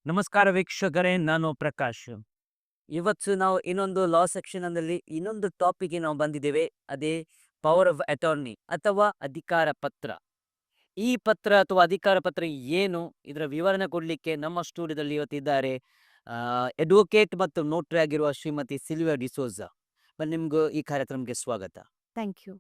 ನಮಸ್ಕಾರ ವೀಕ್ಷಕರೇ, ನಾನು ಪ್ರಕಾಶ್. ಇವತ್ತು ನಾವು ಇನ್ನೊಂದು ಲಾ ಸೆಕ್ಷನ್ ಅಲ್ಲಿ ಇನ್ನೊಂದು ಟಾಪಿಕ್ಗೆ ನಾವು ಬಂದಿದ್ದೇವೆ. ಅದೇ ಪವರ್ ಆಫ್ ಅಟಾರ್ನಿ ಅಥವಾ ಅಧಿಕಾರ ಪತ್ರ. ಈ ಪತ್ರ ಅಥವಾ ಅಧಿಕಾರ ಪತ್ರ ಏನು, ಇದರ ವಿವರಣೆ ಕೊಡಲಿಕ್ಕೆ ನಮ್ಮ ಸ್ಟುಡಿಯೋದಲ್ಲಿ ಇವತ್ತಿದ್ದಾರೆ ಅಡ್ವೊಕೇಟ್ ಮತ್ತು ನೋಟ್ರಿ ಆಗಿರುವ ಶ್ರೀಮತಿ ಸಿಲ್ವಿಯಾ ಡಿಸೋಜಾ. ನಿಮ್ಗೂ ಈ ಕಾರ್ಯಕ್ರಮಕ್ಕೆ ಸ್ವಾಗತ. Thank you.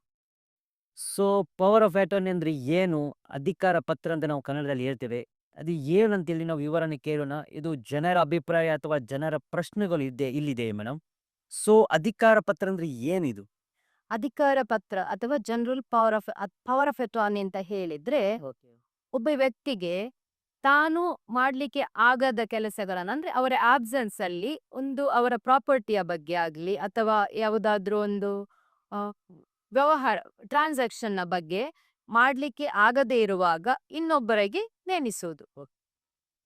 So power of attorney ಅಂದ್ರೆ ಏನು, ಅಧಿಕಾರ ಪತ್ರ ಅಂತ ನಾವು ಕನ್ನಡದಲ್ಲಿ ಹೇಳ್ತೇವೆ. ಅದು ಏನಂತೇಳಿ ನಾವು ವಿವರಣೆ ಕೇಳೋಣ. ಇದು ಜನರ ಅಭಿಪ್ರಾಯ ಅಥವಾ ಜನರ ಪ್ರಶ್ನೆಗಳು ಇಲ್ಲಿದೆ ಮೇಡಮ್. ಸೊ ಅಧಿಕಾರ ಪತ್ರ ಅಂದ್ರೆ ಏನಿದು? ಅಧಿಕಾರ ಪತ್ರ ಅಥವಾ ಜನರಲ್ ಪವರ್ ಆಫ್ ಅಟಾರ್ನಿ ಅಂತ ಹೇಳಿದ್ರೆ, ಒಬ್ಬ ವ್ಯಕ್ತಿಗೆ ತಾನು ಮಾಡ್ಲಿಕ್ಕೆ ಆಗದ ಕೆಲಸಗಳನ್ನ, ಅಂದ್ರೆ ಅವರ ಆಬ್ಸೆನ್ಸ್ ಅಲ್ಲಿ ಒಂದು ಅವರ ಪ್ರಾಪರ್ಟಿಯ ಬಗ್ಗೆ ಆಗ್ಲಿ ಅಥವಾ ಯಾವುದಾದ್ರೂ ಒಂದು ಆ, ವ್ಯವಹಾರ ಟ್ರಾನ್ಸಾಕ್ಷನ್ ನ ಬಗ್ಗೆ ಮಾಡ್ಲಿಕ್ಕೆ ಆಗದೇ ಇರುವಾಗ ಇನ್ನೊಬ್ಬರಿಗೆ ನೇಮಿಸುವುದು,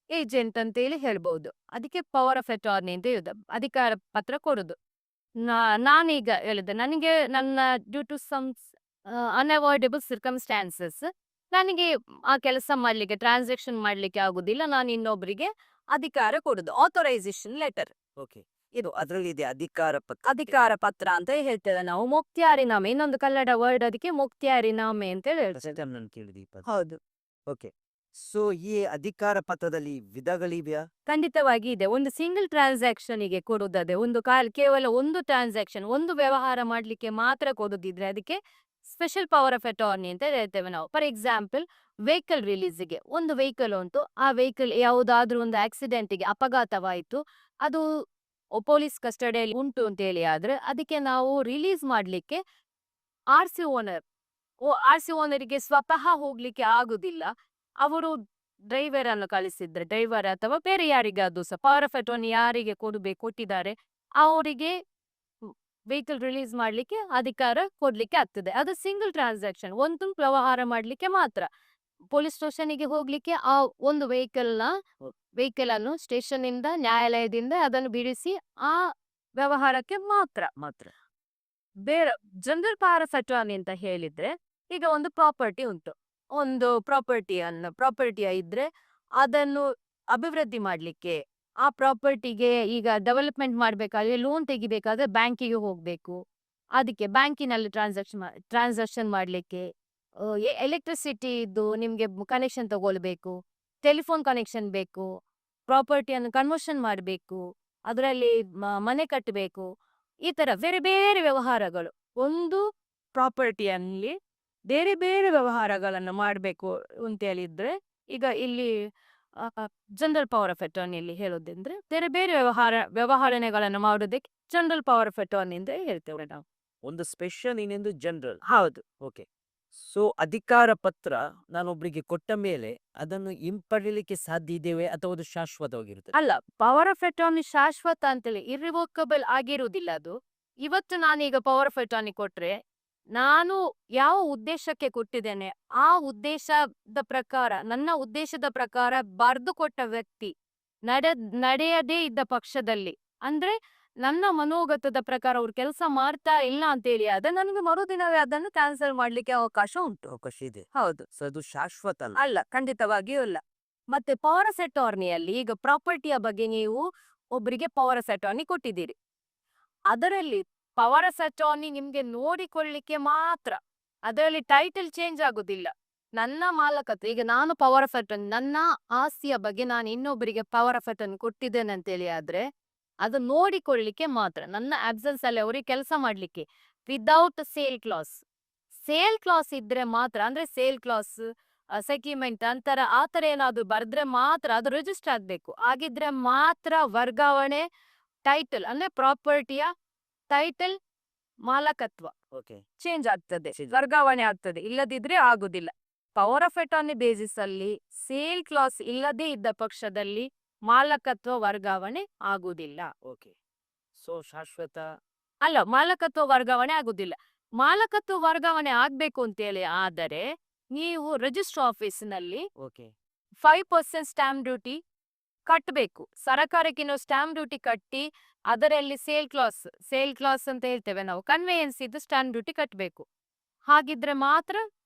ಏಜೆಂಟ್ ಅಂತೇಳಿ ಹೇಳ್ಬಹುದು. ಅದಕ್ಕೆ ಪವರ್ ಆಫ್ ಅಟಾರ್ನಿ ಅಂತ ಹೇಳುದು, ಅಧಿಕಾರ ಪತ್ರ ಕೊಡುದು. ನಾನೀಗ ಹೇಳಿದೆ, ನನಗೆ ನನ್ನ due to some unavoidable circumstances ನನಗೆ ಆ ಕೆಲಸ ಮಾಡ್ಲಿಕ್ಕೆ, ಟ್ರಾನ್ಸಾಕ್ಷನ್ ಮಾಡ್ಲಿಕ್ಕೆ ಆಗುದಿಲ್ಲ, ನಾನು ಇನ್ನೊಬ್ಬರಿಗೆ ಅಧಿಕಾರ ಕೊಡುದು, ಆಥರೈಸೇಷನ್ ಲೆಟರ್. ಓಕೆ, ಇದು ಅದರಲ್ಲಿ ಇದೆ ಅಧಿಕಾರ ಪತ್ರ. ಅಧಿಕಾರ ಪತ್ರ ಅಂತ ಹೇಳ್ತೇವೆ ನಾವು. ಮುಕ್ತಿಯಾರಿನಾಮೆ, ಇನ್ನೊಂದು ಕನ್ನಡ ವರ್ಡ್ ಅದಕ್ಕೆ ಮುಕ್ತಿಯಾರಿನಾಮೆ ಅಂತ ಹೇಳಿ ಹೇಳ್ತೇವೆ. First time ನಾನು ಕೇಳಿದೆ ಈ ಪದ. ಹೌದು, ಓಕೆ, ಸೊ ಈ ಅಧಿಕಾರ ಪತ್ರದಲ್ಲಿ ವಿಧಗಳಿವೆಯಾ? ಖಂಡಿತವಾಗಿ ಇದೆ. ಒಂದು ಸಿಂಗಲ್ ಟ್ರಾನ್ಸಾಕ್ಷನ್ ಗೆ ಕೊಡುತ್ತದೆ, ಒಂದು ಕೇವಲ ಒಂದು ಟ್ರಾನ್ಸಾಕ್ಷನ್, ಒಂದು ವ್ಯವಹಾರ ಮಾಡ್ಲಿಕ್ಕೆ ಮಾತ್ರ ಕೊಡುದಿದ್ರೆ ಅದಕ್ಕೆ ಸ್ಪೆಷಲ್ ಪವರ್ ಆಫ್ ಅಟಾರ್ನಿ ಅಂತ ಹೇಳ್ತೇವೆ ನಾವು. ಫಾರ್ ಎಕ್ಸಾಂಪಲ್, ವೆಹಿಕಲ್ ರಿಲೀಸ್ಗೆ, ಒಂದು ವೆಹಿಕಲ್ ಉಂಟು, ಆ ವೆಹಿಕಲ್ ಯಾವುದಾದ್ರೂ ಒಂದು ಆಕ್ಸಿಡೆಂಟ್ಗೆ, ಅಪಘಾತವಾಯಿತು, ಅದು ಪೊಲೀಸ್ ಕಸ್ಟಡಿಯಲ್ಲಿ ಉಂಟು ಅಂತ ಹೇಳಿ ಆದ್ರೆ ಅದಕ್ಕೆ ನಾವು ರಿಲೀಸ್ ಮಾಡ್ಲಿಕ್ಕೆ ಆರ್ ಸಿ ಓನರಿಗೆ ಸ್ವತಃ ಹೋಗ್ಲಿಕ್ಕೆ ಆಗುದಿಲ್ಲ. ಅವರು ಡ್ರೈವರ್ ಅನ್ನು ಕಳಿಸಿದ್ರೆ, ಡ್ರೈವರ್ ಅಥವಾ ಬೇರೆ ಯಾರಿಗಾದ್ರೂ ಸಹ ಪವರ್ ಆಫ್ ಅಟಾರ್ನಿ ಯಾರಿಗೆ ಕೊಟ್ಟಿದ್ದಾರೆ ಅವರಿಗೆ ವೆಹಿಕಲ್ ರಿಲೀಸ್ ಮಾಡ್ಲಿಕ್ಕೆ ಅಧಿಕಾರ ಕೊಡ್ಲಿಕ್ಕೆ ಆಗ್ತದೆ. ಅದು ಸಿಂಗಲ್ ಟ್ರಾನ್ಸಾಕ್ಷನ್, ಒಂದು ವ್ಯವಹಾರ ಮಾಡ್ಲಿಕ್ಕೆ ಮಾತ್ರ. ಪೊಲೀಸ್ ಸ್ಟೇಷನ್ಗೆ ಹೋಗ್ಲಿಕ್ಕೆ ಆ ಒಂದು ವೆಹಿಕಲ್ ಅನ್ನು ಸ್ಟೇಷನ್ ಇಂದ, ನ್ಯಾಯಾಲಯದಿಂದ ಅದನ್ನು ಬಿಡಿಸಿ ಆ ವ್ಯವಹಾರಕ್ಕೆ ಮಾತ್ರ. ಬೇರೆ ಜನರಲ್ ಪವರ್ ಆಫ್ ಅಟಾರ್ನಿ ಅಂತ ಹೇಳಿದ್ರೆ, ಈಗ ಒಂದು ಪ್ರಾಪರ್ಟಿ ಉಂಟು, ಒಂದು ಪ್ರಾಪರ್ಟಿಯ ಇದ್ರೆ ಅದನ್ನು ಅಭಿವೃದ್ಧಿ ಮಾಡ್ಲಿಕ್ಕೆ, ಆ ಪ್ರಾಪರ್ಟಿಗೆ ಈಗ ಡೆವಲಪ್ಮೆಂಟ್ ಮಾಡ್ಬೇಕಾದ್ರೆ, ಲೋನ್ ತೆಗಿಬೇಕಾದ್ರೆ ಬ್ಯಾಂಕಿಗೆ ಹೋಗ್ಬೇಕು, ಅದಕ್ಕೆ ಬ್ಯಾಂಕಿನಲ್ಲಿ ಟ್ರಾನ್ಸಾಕ್ಷನ್ ಮಾಡ್ಲಿಕ್ಕೆ, ಎಲೆಕ್ಟ್ರಿಸಿಟಿ ಇದ್ದು ನಿಮ್ಗೆ ಕನೆಕ್ಷನ್ ತಗೊಳ್ಬೇಕು, ಟೆಲಿಫೋನ್ ಕನೆಕ್ಷನ್ ಬೇಕು, ಪ್ರಾಪರ್ಟಿಯನ್ನು ಕನ್ವರ್ಷನ್ ಮಾಡಬೇಕು, ಅದರಲ್ಲಿ ಮನೆ ಕಟ್ಟಬೇಕು, ಈ ತರ ಬೇರೆ ಬೇರೆ ವ್ಯವಹಾರಗಳು. ಒಂದು ಪ್ರಾಪರ್ಟಿಯಲ್ಲಿ ಬೇರೆ ಬೇರೆ ವ್ಯವಹಾರಗಳನ್ನು ಮಾಡಬೇಕು ಅಂತ ಹೇಳಿದ್ರೆ, ಈಗ ಇಲ್ಲಿ ಜನರಲ್ ಪವರ್ ಆಫ್ ಅಟಾರ್ನಿಯಲ್ಲಿ ಹೇಳೋದಂದ್ರೆ ಬೇರೆ ಬೇರೆ ವ್ಯವಹಾರಗಳನ್ನು ಮಾಡೋದಕ್ಕೆ ಜನರಲ್ ಪವರ್ ಆಫ್ ಅಟಾರ್ನಿ ಅಂತ ಹೇಳ್ತೇವೆ ನಾವು. ಒಂದು ಸ್ಪೆಷಲ್, ಇನ್ನೊಂದು ಜನರಲ್. ಹೌದು. ಓಕೆ, ಸೊ ಅಧಿಕಾರ ಪತ್ರ ನಾನೊಬ್ರಿಗೆ ಕೊಟ್ಟ ಮೇಲೆ ಅದನ್ನು ಹಿಂಪಡಿಲಿಕ್ಕೆ ಸಾಧ್ಯ ಇದೆಯೇ ಅಥವಾ ಅದು ಶಾಶ್ವತವಾಗಿರುತ್ತೆ? ಅಲ್ಲ, ಪವರ್ ಆಫ್ ಅಟಾರ್ನಿ ಶಾಶ್ವತ ಅಂತೇಳಿ ಇರ್ರಿವೋಕಬಲ್ ಆಗಿರುವುದಿಲ್ಲ ಅದು. ಇವತ್ತು ನಾನೀಗ ಪವರ್ ಆಫ್ ಅಟಾರ್ನಿ ಕೊಟ್ರೆ, ನಾನು ಯಾವ ಉದ್ದೇಶಕ್ಕೆ ಕೊಟ್ಟಿದ್ದೇನೆ ಆ ಉದ್ದೇಶದ ಪ್ರಕಾರ, ನನ್ನ ಉದ್ದೇಶದ ಪ್ರಕಾರ ಬರೆದು ಕೊಟ್ಟ ವ್ಯಕ್ತಿ ನಡೆಯದೇ ಇದ್ದ ಪಕ್ಷದಲ್ಲಿ, ಅಂದ್ರೆ ನನ್ನ ಮನೋಗತದ ಪ್ರಕಾರ ಅವ್ರು ಕೆಲಸ ಮಾಡ್ತಾ ಇಲ್ಲ ಅಂತೇಳಿ ಆದ್ರೆ ನನಗೆ ಮರುದಿನವೇ ಅದನ್ನು ಕ್ಯಾನ್ಸಲ್ ಮಾಡ್ಲಿಕ್ಕೆ ಅವಕಾಶ ಉಂಟು. ಅವಕಾಶ ಇದೆ. ಹೌದು. ಸೊ ಅದು ಶಾಶ್ವತ ಅಲ್ಲ. ಅಲ್ಲ, ಖಂಡಿತವಾಗಿಯೂ ಇಲ್ಲ. ಮತ್ತೆ ಪವರ್ ಆಫ್ ಅಟಾರ್ನಿಯಲ್ಲಿ ಈಗ ಪ್ರಾಪರ್ಟಿಯ ಬಗ್ಗೆ ನೀವು ಒಬ್ಬರಿಗೆ ಪವರ್ ಆಫ್ ಅಟಾರ್ನಿ ಕೊಟ್ಟಿದ್ದೀರಿ, ಅದರಲ್ಲಿ ಪವರ್ ಆಫ್ ಅಟಾರ್ನಿ ನಿಮ್ಗೆ ನೋಡಿಕೊಳ್ಳಿಕ್ಕೆ ಮಾತ್ರ, ಅದರಲ್ಲಿ ಟೈಟಲ್ ಚೇಂಜ್ ಆಗುದಿಲ್ಲ. ನನ್ನ ಮಾಲಕತ್ವ, ಈಗ ನಾನು ಪವರ್ ಆಫ್ ಅಟಾರ್ನಿ, ನನ್ನ ಆಸ್ತಿಯ ಬಗ್ಗೆ ನಾನು ಇನ್ನೊಬ್ಬರಿಗೆ ಪವರ್ ಆಫ್ ಅಟಾರ್ನಿ ಕೊಟ್ಟಿದ್ದೇನೆ ಅಂತೇಳಿ ಆದ್ರೆ ಅದು ನೋಡಿಕೊಳ್ಳಿಕ್ಕೆ ಮಾತ್ರ, ನನ್ನ ಆಬ್ಸೆನ್ಸ್ ಅಲ್ಲಿ ಅವರಿಗೆ ಕೆಲಸ ಮಾಡ್ಲಿಕ್ಕೆ, ವಿದೌಟ್ ಸೇಲ್ ಕ್ಲಾಸ್ ಇದ್ರೆ ಮಾತ್ರ, ಅಂದ್ರೆ ಸೇಲ್ ಕ್ಲಾಸ್, ಸೆಕ್ಯುಮೆಂಟ್ ಅಂತರ ಆತರ ಏನಾದ್ರು ಬರ್ದ್ರೆ ಮಾತ್ರ ಅದು ರಿಜಿಸ್ಟರ್ ಆಗ್ಬೇಕು. ಆಗಿದ್ರೆ ಮಾತ್ರ ವರ್ಗಾವಣೆ, ಟೈಟಲ್ ಅಂದ್ರೆ ಪ್ರಾಪರ್ಟಿಯ ಟೈಟಲ್, ಮಾಲಕತ್ವ ಓಕೆ, ಚೇಂಜ್ ಆಗ್ತದೆ, ವರ್ಗಾವಣೆ ಆಗ್ತದೆ, ಇಲ್ಲದಿದ್ರೆ ಆಗುದಿಲ್ಲ. ಪವರ್ ಆಫ್ ಅಟಾರ್ನಿ ಬೇಸಿಸ್ ಅಲ್ಲಿ ಸೇಲ್ ಕ್ಲಾಸ್ ಇಲ್ಲದೇ ಇದ್ದ ಪಕ್ಷದಲ್ಲಿ ಮಾಲಕತ್ವ ವರ್ಗಾವಣೆ ಆಗುದಿಲ್ಲ. ಓಕೆ, ಸೊ ಶಾಶ್ವತ ಅಲ್ಲ, ಮಾಲಕತ್ವ ವರ್ಗಾವಣೆ ಆಗುದಿಲ್ಲ. ಮಾಲಕತ್ವ ವರ್ಗಾವಣೆ ಆಗ್ಬೇಕು ಅಂತೇಳಿ ಆದರೆ ನೀವು ರಿಜಿಸ್ಟರ್ ಆಫೀಸ್ನಲ್ಲಿ ಓಕೆ 5% ಸ್ಟಾಂಪ್ ಡ್ಯೂಟಿ ಕಟ್ಟಬೇಕು. ಸರಕಾರಕ್ಕೆ ನಾವು ಸ್ಟಾಂಪ್ ಡ್ಯೂಟಿ ಕಟ್ಟಿ ಅದರಲ್ಲಿ ಸೇಲ್ ಕ್ಲಾಸ್ ಅಂತ ಹೇಳ್ತೇವೆ ನಾವು, ಕನ್ವೇಯನ್ಸ್ ಇದ್ದು ಸ್ಟಾಂಪ್ ಡ್ಯೂಟಿ ಕಟ್ಟಬೇಕು. ಹಾಗಿದ್ರೆ ಮಾತ್ರ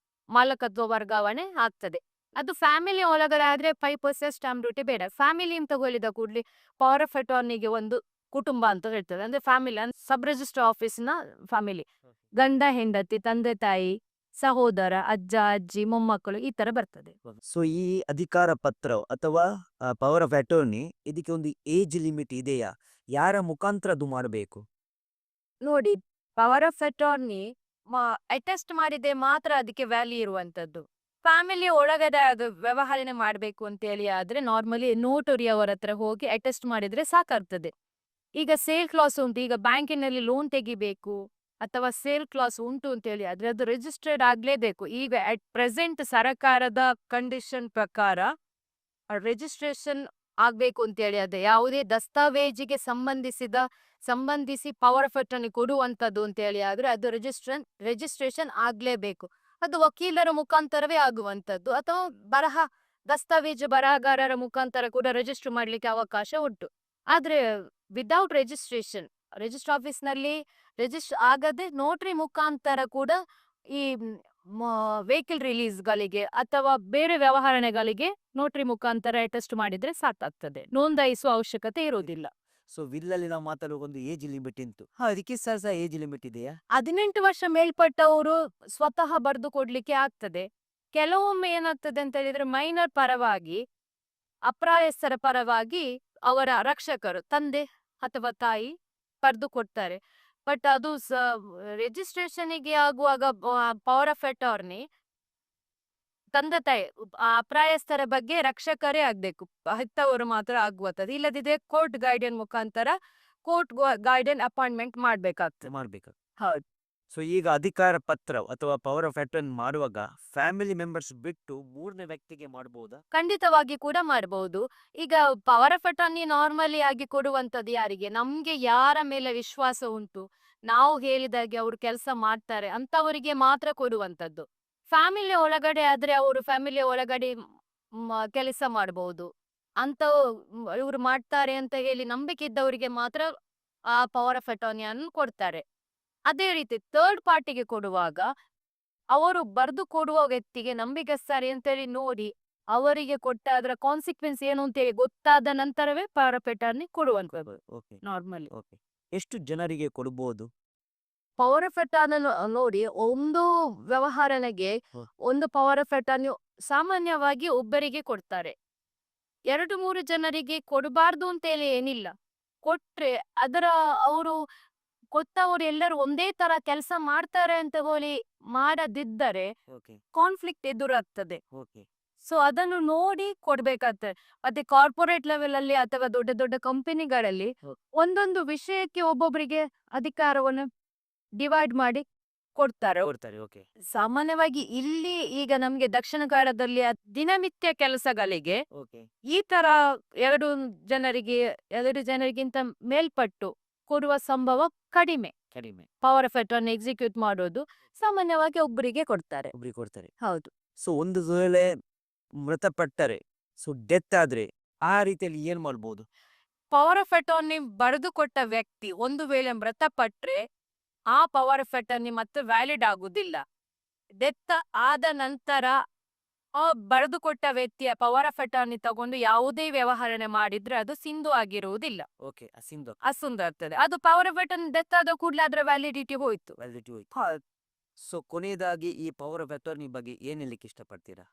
ಮಾಲಕತ್ವ ವರ್ಗಾವಣೆ ಆಗ್ತದೆ. ಅದು ಫ್ಯಾಮಿಲಿ ಒಳಗಡೆ ಆದ್ರೆ 5% ಸ್ಟಾಂಪ್ ಡ್ಯೂಟಿ ಬೇಡ. ಫ್ಯಾಮಿಲಿ ಅಂತ ಹೇಳಿದ ಕೂಡಲೇ ಪವರ್ ಆಫ್ ಅಟಾರ್ನಿಗೆ ಒಂದು ಕುಟುಂಬ ಅಂತ ಹೇಳ್ತದೆ. ಅಂದ್ರೆ ಫ್ಯಾಮಿಲಿ ಅಂದ್ರೆ ಸಬ್ ರಿಜಿಸ್ಟರ್ ಆಫೀಸ್ನ ಫ್ಯಾಮಿಲಿ. ಗಂಡ ಹೆಂಡತಿ, ತಂದೆ ತಾಯಿ, ಸಹೋದರ, ಅಜ್ಜ ಅಜ್ಜಿ, ಮೊಮ್ಮಕ್ಕಳು ಈ ತರ ಬರ್ತದೆ. ಸೊ ಈ ಅಧಿಕಾರ ಪತ್ರ ಅಥವಾ ಪವರ್ ಆಫ್ ಅಟಾರ್ನಿ ಇದಕ್ಕೆ ಒಂದು ಏಜ್ ಲಿಮಿಟ್ ಇದೆಯಾ? ಯಾರ ಮುಖಾಂತರ ಅದು ಮಾಡಬೇಕು? ನೋಡಿ, ಪವರ್ ಆಫ್ ಅಟಾರ್ನಿ ಅಟೆಸ್ಟ್ ಮಾಡಿದ್ರೆ ಮಾತ್ರ ಅದಕ್ಕೆ ವ್ಯಾಲ್ಯೂ ಇರುವಂತದ್ದು. ಫ್ಯಾಮಿಲಿ ಒಳಗಡೆ ಅದು ವ್ಯವಹಾರನೆ ಮಾಡ್ಬೇಕು ಅಂತ ಹೇಳಿ ಆದ್ರೆ ನಾರ್ಮಲಿ ನೋಟರಿ ಅವರ ಹತ್ರ ಹೋಗಿ ಅಟೆಸ್ಟ್ ಮಾಡಿದ್ರೆ ಸಾಕಾಗ್ತದೆ. ಈಗ ಸೇಲ್ ಕ್ಲಾಸ್ ಉಂಟು, ಈಗ ಬ್ಯಾಂಕಿನಲ್ಲಿ ಲೋನ್ ತೆಗಿಬೇಕು ಅಥವಾ ಸೇಲ್ ಕ್ಲಾಸ್ ಉಂಟು ಅಂತ ಹೇಳಿ ಆದ್ರೆ ಅದು ರಿಜಿಸ್ಟರ್ಡ್ ಆಗ್ಲೇಬೇಕು. ಈಗ ಅಟ್ ಪ್ರೆಸೆಂಟ್ ಸರ್ಕಾರದ ಕಂಡೀಷನ್ ಪ್ರಕಾರ ರಿಜಿಸ್ಟ್ರೇಷನ್ ಆಗ್ಬೇಕು ಅಂತ ಹೇಳಿ ಅದೇ ಯಾವುದೇ ದಸ್ತಾವೇಜಿಗೆ ಸಂಬಂಧಿಸಿ ಪವರ್ ಆಫ್ ಅಟಾರ್ನಿ ಕೊಡುವಂತದ್ದು ಅಂತ ಹೇಳಿ ಆದ್ರೆ ಅದು ರಿಜಿಸ್ಟ್ರೇಷನ್ ಆಗ್ಲೇಬೇಕು. ಅದು ವಕೀಲರ ಮುಖಾಂತರವೇ ಆಗುವಂತದ್ದು ಅಥವಾ ದಸ್ತಾವೇಜು ಬರಹಗಾರರ ಮುಖಾಂತರ ಕೂಡ ರಿಜಿಸ್ಟರ್ ಮಾಡ್ಲಿಕ್ಕೆ ಅವಕಾಶ ಉಂಟು. ಆದ್ರೆ ವಿದೌಟ್ ರಿಜಿಸ್ಟರ್ ಆಫೀಸ್ ನಲ್ಲಿ ರಿಜಿಸ್ಟರ್ ಆಗದೆ ನೋಟ್ರಿ ಮುಖಾಂತರ ಕೂಡ ಈ ವೆಹಿಕಲ್ ರಿಲೀಸ್ ಗಳಿಗೆ ಅಥವಾ ಬೇರೆ ವ್ಯವಹಾರಗಳಿಗೆ ನೋಟ್ರಿ ಮುಖಾಂತರ ಅಟೆಸ್ಟ್ ಮಾಡಿದ್ರೆ ಸಾಕಾಗ್ತದೆ. ನೋಂದಾಯಿಸುವ ಅವಶ್ಯಕತೆ ಇರುವುದಿಲ್ಲ. ಸೊ ವಿಲ್ಲಲ್ಲಿ ನಾವು ಮಾತಾಡುವ ಒಂದು ಏಜ್ ಲಿಮಿಟ್ ಇತ್ತು. ಅದಕ್ಕೆ ಸಹ ಏಜ್ ಲಿಮಿಟ್ ಇದೆಯಾ? 18 ವರ್ಷ ಮೇಲ್ಪಟ್ಟವರು ಸ್ವತಃ ಬರೆದು ಕೊಡ್ಲಿಕ್ಕೆ ಆಗ್ತದೆ. ಕೆಲವೊಮ್ಮೆ ಏನಾಗ್ತದೆ ಅಂತ ಹೇಳಿದ್ರೆ ಮೈನರ್ ಪರವಾಗಿ, ಅಪ್ರಾಯಸ್ಥರ ಪರವಾಗಿ ಅವರ ರಕ್ಷಕರು ತಂದೆ ಅಥವಾ ತಾಯಿ ಬರೆದು ಕೊಡ್ತಾರೆ. ಬಟ್ ಅದು ರಿಜಿಸ್ಟ್ರೇಷನ್ಗೆ ಆಗುವಾಗ ಪವರ್ ಆಫ್ ಅಟಾರ್ನಿ ತಂದೆ ತಾಯಿ ಅಪ್ರಾಯಸ್ಥರ ಬಗ್ಗೆ ರಕ್ಷಕರೇ ಆಗ್ಬೇಕು, ಹೆತ್ತವರು ಮಾತ್ರ ಆಗುವಂಥದ್ದು. ಇಲ್ಲದಿದ್ರೆ ಕೋರ್ಟ್ ಗೈಡೆನ್ ಮುಖಾಂತರ ಕೋರ್ಟ್ ಗೈಡೆನ್ ಅಪಾಯಿಂಟ್ಮೆಂಟ್ ಮಾಡ್ಬೇಕಾಗ್ತದೆ. ಹೌದು. ಸೊ ಈಗ ಅಧಿಕಾರ ಪತ್ರ ಅಥವಾ ಪವರ್ ಆಫ್ ಅಟಾರ್ನಿ ಮಾಡುವಾಗ ಫ್ಯಾಮಿಲಿ ಮೆಂಬರ್ಸ್ ಬಿಟ್ಟು ಮೂರನೇ ವ್ಯಕ್ತಿಗೆ ಮಾಡಬಹುದಾ? ಖಂಡಿತವಾಗಿ ಕೂಡ ಮಾಡಬಹುದು. ಈಗ ಪವರ್ ಆಫ್ ಅಟಾರ್ನಿ ನಾರ್ಮಲಿ ಆಗಿ ಕೊಡುವಂತದ್ದು ಯಾರಿಗೆ? ನಮ್ಗೆ ಯಾರ ಮೇಲೆ ವಿಶ್ವಾಸ ಉಂಟು, ನಾವು ಹೇಳಿದಾಗೆ ಅವ್ರು ಕೆಲಸ ಮಾಡ್ತಾರೆ ಅಂತವರಿಗೆ ಮಾತ್ರ ಕೊಡುವಂತದ್ದು. ಫ್ಯಾಮಿಲಿ ಒಳಗಡೆ ಆದ್ರೆ ಅವರು ಫ್ಯಾಮಿಲಿ ಒಳಗಡೆ ಕೆಲಸ ಮಾಡಬಹುದು ಅಂತ ಇವ್ರು ಮಾಡ್ತಾರೆ ಅಂತ ಹೇಳಿ ನಂಬಿಕೆ ಇದ್ದವರಿಗೆ ಮಾತ್ರ ಆ ಪವರ್ ಆಫ್ ಅಟಾರ್ನಿಯನ್ನು ಕೊಡ್ತಾರೆ. ಅದೇ ರೀತಿ ಥರ್ಡ್ ಪಾರ್ಟಿಗೆ ಕೊಡುವಾಗ ಅವರು ಬರೆದು ಕೊಡುವ ವ್ಯಕ್ತಿಗೆ ನಂಬಿಕಸ್ತಾರೆ ಅಂತೇಳಿ ನೋಡಿ ಅವರಿಗೆ ಕೊಟ್ಟ ಅದರ ಕಾನ್ಸಿಕ್ವೆನ್ಸ್ ಏನು ಅಂತೇಳಿ ಗೊತ್ತಾದ ನಂತರವೇ ಪವರ್ ಆಫ್ ಅಟಾರ್ನಿ ಕೊಡುವಂತದ್ದು ನಾರ್ಮಲಿ. ಎಷ್ಟು ಜನರಿಗೆ ಕೊಡಬಹುದು? ಪವರ್ ಆಫ್ ಅಟಾರ್ನಿ ನೋಡಿ, ಒಂದು ವ್ಯವಹಾರನೆಗೆ ಒಂದು ಪವರ್ ಆಫ್ ಅಟಾರ್ನಿ ಸಾಮಾನ್ಯವಾಗಿ ಒಬ್ಬರಿಗೆ ಕೊಡ್ತಾರೆ. 2-3 ಜನರಿಗೆ ಕೊಡಬಾರ್ದು ಅಂತೇಳಿ ಏನಿಲ್ಲ. ಕೊಟ್ರೆ ಅದರ ಅವರು ಕೊಟ್ಟವರು ಎಲ್ಲರೂ ಒಂದೇ ತರ ಕೆಲಸ ಮಾಡ್ತಾರೆ ಅಂತ ಹೇಳಿ ಮಾಡದಿದ್ದರೆ ಕಾನ್ಫ್ಲಿಕ್ಟ್ ಎದುರಾಗ್ತದೆ. ಸೊ ಅದನ್ನು ನೋಡಿ ಕೊಡ್ಬೇಕಾಗ್ತದೆ. ಮತ್ತೆ ಕಾರ್ಪೊರೇಟ್ ಲೆವೆಲ್ ಅಲ್ಲಿ ಅಥವಾ ದೊಡ್ಡ ದೊಡ್ಡ ಕಂಪನಿಗಳಲ್ಲಿ ಒಂದೊಂದು ವಿಷಯಕ್ಕೆ ಒಬ್ಬೊಬ್ಬರಿಗೆ ಅಧಿಕಾರವನ್ನು ಡಿವೈಡ್ ಮಾಡಿ ಕೊಡ್ತಾರೆ. ಸಾಮಾನ್ಯವಾಗಿ ಇಲ್ಲಿ ಈಗ ನಮ್ಗೆ ದಕ್ಷಿಣ ಕನ್ನಡದಲ್ಲಿ ದಿನನಿತ್ಯ ಕೆಲಸಗಳಿಗೆ ಈ ತರ 2 ಜನರಿಗಿಂತ ಮೇಲ್ಪಟ್ಟು ಕೊಡುವ ಸಂಭವ ಕಡಿಮೆ. ಪವರ್ ಆಫ್ ಅಟಾರ್ನಿ ಎಕ್ಸಿಕ್ಯೂಟ್ ಮಾಡೋದು ಸಾಮಾನ್ಯವಾಗಿ ಒಬ್ಬರಿಗೆ ಕೊಡ್ತಾರೆ. ಹೌದು. ಸೊ ಒಂದು ವೇಳೆ ಮೃತಪಟ್ಟರೆ, ಸೊ ಡೆತ್ ಆದ್ರೆ ಆ ರೀತಿಯಲ್ಲಿ ಏನ್ ಮಾಡ್ಬೋದು? ಪವರ್ ಆಫ್ ಅಟಾರ್ನಿ ಬರೆದು ಕೊಟ್ಟ ವ್ಯಕ್ತಿ ಒಂದು ವೇಳೆ ಮೃತಪಟ್ರೆ ಆ ಪವರ್ ಆಫ್ ಅಟಾರ್ನಿ ಮತ್ತೆ ವ್ಯಾಲಿಡ್ ಆಗುದಿಲ್ಲ. ಡೆತ್ ಆದ ನಂತರ ಆ ಬರೆದು ಕೊಟ್ಟ ವ್ಯಕ್ತಿಯ ಪವರ್ ಆಫ್ ಅಟಾರ್ನಿ ತಗೊಂಡು ಯಾವುದೇ ವ್ಯವಹಾರ ಮಾಡಿದ್ರೆ ಅದು ಸಿಂಧು ಆಗಿರುವುದಿಲ್ಲ. ಅಸಿಂಧು ಆಗ್ತದೆ. ಅದು ಪವರ್ ಆಫ್ ಅಟಾರ್ನಿ ಡೆತ್ ಆದ ಕೂಡಲೇ ಅದರ ವ್ಯಾಲಿಡಿಟಿ ಹೋಯ್ತು. ಸೊ ಕೊನೆಯದಾಗಿ ಈ ಪವರ್ ಆಫ್ ಅಟಾರ್ನಿ ಬಗ್ಗೆ ಏನ್ ಹೇಳಲಿಕ್ಕೆ ಇಷ್ಟಪಡ್ತೀರಾ?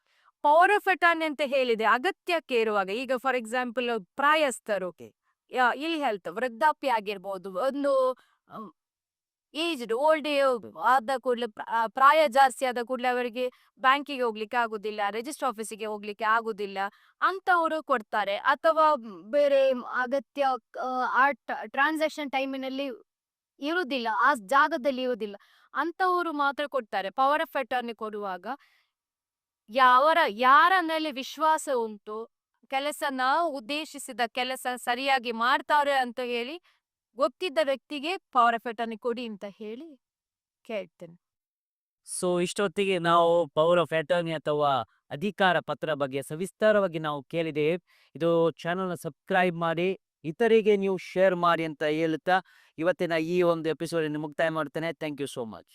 ಪವರ್ ಆಫ್ ಅಟಾರ್ನಿ ಅಂತ ಹೇಳಿದೆ ಅಗತ್ಯಕ್ಕೆ ಇರುವಾಗ, ಈಗ ಫಾರ್ ಎಕ್ಸಾಂಪಲ್ ಪ್ರಾಯಸ್ಥರು, ಇಲ್ ಹೆಲ್ತ್, ವೃದ್ಧಾಪ್ಯ ಆಗಿರ್ಬೋದು, ಒಂದು ಏಜ್ಡ್ ಓಲ್ಡ್ ಆದ ಕೂಡಲೇ ಪ್ರಾಯ ಜಾಸ್ತಿ ಆದ ಕೂಡಲೇ ಅವರಿಗೆ ಬ್ಯಾಂಕಿಗೆ ಹೋಗ್ಲಿಕ್ಕೆ ಆಗುದಿಲ್ಲ, ರಿಜಿಸ್ಟರ್ ಆಫೀಸಿಗೆ ಹೋಗ್ಲಿಕ್ಕೆ ಆಗುದಿಲ್ಲ ಅಂತವರು ಕೊಡ್ತಾರೆ. ಅಥವಾ ಬೇರೆ ಅಗತ್ಯ ಆ ಟ್ರಾನ್ಸಾಕ್ಷನ್ ಟೈಮಿನಲ್ಲಿ ಇರುವುದಿಲ್ಲ, ಆ ಜಾಗದಲ್ಲಿ ಇರುವುದಿಲ್ಲ ಅಂತವರು ಮಾತ್ರ ಕೊಡ್ತಾರೆ. ಪವರ್ ಆಫ್ ಅಟಾರ್ನಿ ಕೊಡುವಾಗ ಯಾರ ಮೇಲೆ ವಿಶ್ವಾಸ ಉಂಟು, ನಾವು ಉದ್ದೇಶಿಸಿದ ಕೆಲಸ ಸರಿಯಾಗಿ ಮಾಡ್ತಾರೆ ಅಂತ ಹೇಳಿ ಗೊತ್ತಿದ್ದ ವ್ಯಕ್ತಿಗೆ ಪವರ್ ಆಫ್ ಅಟಾರ್ನಿ ಕೊಡಿ ಅಂತ ಹೇಳಿ ಕೇಳ್ತೇನೆ. ಸೊ ಇಷ್ಟೊತ್ತಿಗೆ ನಾವು ಪವರ್ ಆಫ್ ಅಟಾರ್ನಿ ಅಥವಾ ಅಧಿಕಾರ ಪತ್ರ ಬಗ್ಗೆ ಸವಿಸ್ತಾರವಾಗಿ ನಾವು ಕೇಳಿದ್ದೇವೆ. ಇದು ಚಾನಲ್ನ ಸಬ್ಸ್ಕ್ರೈಬ್ ಮಾಡಿ, ಇತರಿಗೆ ನೀವು ಶೇರ್ ಮಾಡಿ ಅಂತ ಹೇಳುತ್ತಾ ಇವತ್ತಿನ ಈ ಒಂದು ಎಪಿಸೋಡ್ ಮುಕ್ತಾಯ ಮಾಡ್ತೇನೆ. Thank you so much.